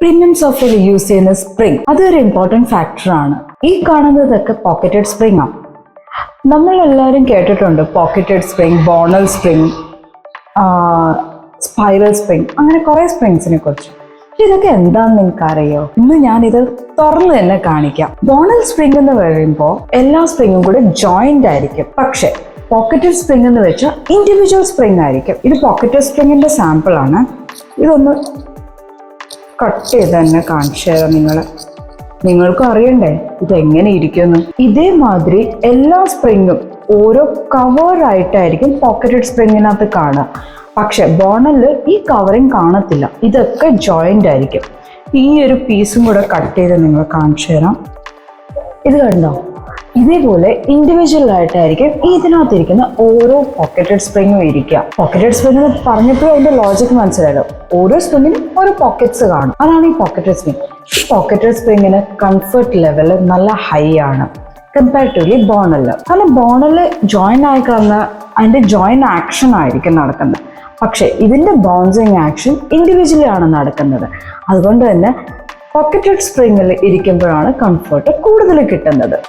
Premium സോഫയിൽ use ചെയ്യുന്ന spring അതൊരു ഇമ്പോർട്ടൻറ്റ് ഫാക്ടറാണ്. ഈ കാണുന്നതൊക്കെ പോക്കറ്റഡ് സ്പ്രിംഗ് ആണ്. നമ്മളെല്ലാവരും കേട്ടിട്ടുണ്ട് pocketed spring, Bonnell spring, spiral spring, അങ്ങനെ കുറേ സ്പ്രിങ്സിനെ കുറിച്ച്. ഇതൊക്കെ എന്താണെന്ന് നിങ്ങൾക്കറിയോ? ഇന്ന് ഞാനിത് തുറന്ന് തന്നെ കാണിക്കാം. ബോണൽ സ്പ്രിംഗ് എന്ന് പറയുമ്പോൾ എല്ലാ സ്പ്രിങ്ങും കൂടെ ജോയിന്റ് ആയിരിക്കും. പക്ഷെ പോക്കറ്റഡ് സ്പ്രിംഗ് എന്ന് വെച്ചാൽ ഇൻഡിവിജ്വൽ സ്പ്രിംഗ് ആയിരിക്കും. ഇത് പോക്കറ്റഡ് സ്പ്രിങ്ങിന്റെ സാമ്പിൾ ആണ്. ഇതൊന്ന് കട്ട് ചെയ്ത് തന്നെ കാണിച്ചു തരാം. നിങ്ങൾക്കും അറിയണ്ടേ ഇത് എങ്ങനെ ഇരിക്കുന്നു. ഇതേമാതിരി എല്ലാ സ്പ്രിങ്ങും ഓരോ കവറായിട്ടായിരിക്കും പോക്കറ്റഡ് സ്പ്രിങ്ങിനകത്ത് കാണുക. പക്ഷെ ബോണലിൽ ഈ കവറിങ് കാണത്തില്ല. ഇതൊക്കെ ജോയിന്റ് ആയിരിക്കും. ഈ ഒരു പീസും കൂടെ കട്ട് ചെയ്ത് നിങ്ങൾ കാണിച്ചു തരാം. ഇത് കണ്ടോ? ഇതേപോലെ ഇൻഡിവിജ്വൽ ആയിട്ടായിരിക്കും ഇതിനകത്തിരിക്കുന്ന ഓരോ പോക്കറ്റഡ് സ്പ്രിങ്ങും ഇരിക്കുക. പോക്കറ്റഡ് സ്പ്രിംഗ് എന്ന് പറഞ്ഞപ്പോഴും അതിന്റെ ലോജിക് മനസ്സിലായല്ലോ. ഓരോ സ്പ്രിങ്ങിനും ഓരോ പോക്കറ്റ്സ് കാണും. അതാണ് ഈ പോക്കറ്റഡ് സ്പ്രിംഗ്. ഈ പോക്കറ്റഡ് സ്പ്രിങ്ങിന് കംഫർട്ട് ലെവൽ നല്ല ഹൈ ആണ് കമ്പാരിറ്റീവ്ലി ബോണല്. കാരണം ബോണല് ജോയിൻ ആയി കാണുന്ന അതിന്റെ ജോയിൻ ആക്ഷൻ ആയിരിക്കും നടക്കുന്നത്. പക്ഷെ ഇതിന്റെ ബൗൺസിങ് ആക്ഷൻ ഇൻഡിവിജ്വലി ആണ് നടക്കുന്നത്. അതുകൊണ്ട് തന്നെ പോക്കറ്റഡ് സ്പ്രിങ്ങിൽ ഇരിക്കുമ്പോഴാണ് കംഫർട്ട് കൂടുതൽ കിട്ടുന്നത്.